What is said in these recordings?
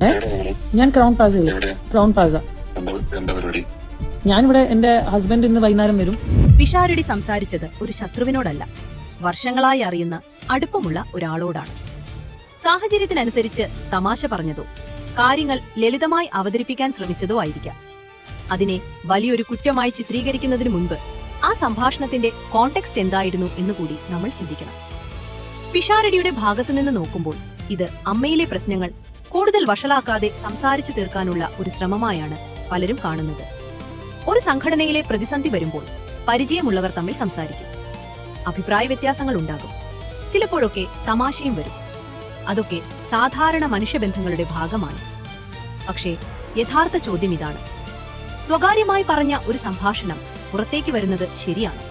ഞാൻ crown Plaza. ഞാനിവിടെ എന്റെ ഹസ്ബൻഡ് ഇന്ന് വൈകുന്നേരം വരും. പിഷാരടി സംസാരിച്ചത് ഒരു ശത്രുവിനോടല്ല, വർഷങ്ങളായി അറിയുന്ന അടുപ്പമുള്ള ഒരാളോടാണ്. സാഹചര്യത്തിനനുസരിച്ച് തമാശ പറഞ്ഞതോ കാര്യങ്ങൾ ലളിതമായി അവതരിപ്പിക്കാൻ ശ്രമിച്ചതോ ആയിരിക്കാം. അതിനെ വലിയൊരു കുറ്റമായി ചിത്രീകരിക്കുന്നതിനു മുൻപ് ആ സംഭാഷണത്തിന്റെ കോണ്ടെക്സ്റ്റ് എന്തായിരുന്നു എന്നുകൂടി നമ്മൾ ചിന്തിക്കണം. പിഷാരടിയുടെ ഭാഗത്തുനിന്ന് നോക്കുമ്പോൾ ഇത് അമ്മയിലെ പ്രശ്നങ്ങൾ കൂടുതൽ വഷളാക്കാതെ സംസാരിച്ചു തീർക്കാനുള്ള ഒരു ശ്രമമായാണ് പലരും കാണുന്നത്. ഒരു സംഘടനയിലെ പ്രതിസന്ധി വരുമ്പോൾ പരിചയമുള്ളവർ തമ്മിൽ സംസാരിക്കും, അഭിപ്രായ വ്യത്യാസങ്ങൾ ഉണ്ടാകും, ചിലപ്പോഴൊക്കെ തമാശയും വരും. അതൊക്കെ സാധാരണ മനുഷ്യബന്ധങ്ങളുടെ ഭാഗമാണ്. പക്ഷേ യഥാർത്ഥ ചോദ്യം ഇതാണ്: സ്വകാര്യമായി പറഞ്ഞ ഒരു സംഭാഷണം പുറത്തേക്ക് വരുന്നത് ശരിയാണ്?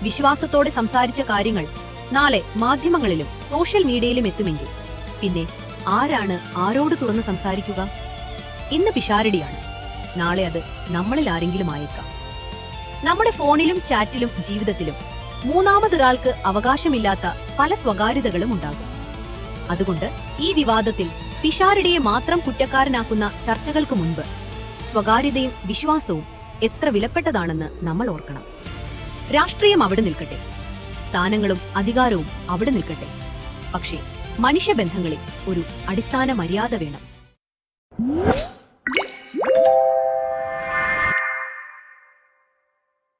വിശ്വാസത്തോടെ സംസാരിച്ച കാര്യങ്ങൾ നാളെ മാധ്യമങ്ങളിലും സോഷ്യൽ മീഡിയയിലും എത്തുമെങ്കിൽ പിന്നെ ആരാണ് ആരോട് തുറന്ന് സംസാരിക്കുക? ഇന്ന് പിഷാരടിയാണ്, നാളെ അത് നമ്മളിൽ ആരെങ്കിലും ആയേക്കാം. നമ്മുടെ ഫോണിലും ചാറ്റിലും ജീവിതത്തിലും മൂന്നാമതൊരാൾക്ക് അവകാശമില്ലാത്ത പല സ്വകാര്യതകളും ഉണ്ടാകും. അതുകൊണ്ട് ഈ വിവാദത്തിൽ പിഷാരടിയെ മാത്രം കുറ്റക്കാരനാക്കുന്ന ചർച്ചകൾക്ക് മുൻപ് സ്വകാര്യതയും വിശ്വാസവും എത്ര വിലപ്പെട്ടതാണെന്ന് നമ്മൾ ഓർക്കണം. രാഷ്ട്രീയം അവിടെ നിൽക്കട്ടെ, സ്ഥാനങ്ങളും അധികാരവും അവിടെ നിൽക്കട്ടെ, പക്ഷേ മനുഷ്യബന്ധങ്ങളിൽ ഒരു അടിസ്ഥാന മര്യാദ വേണം.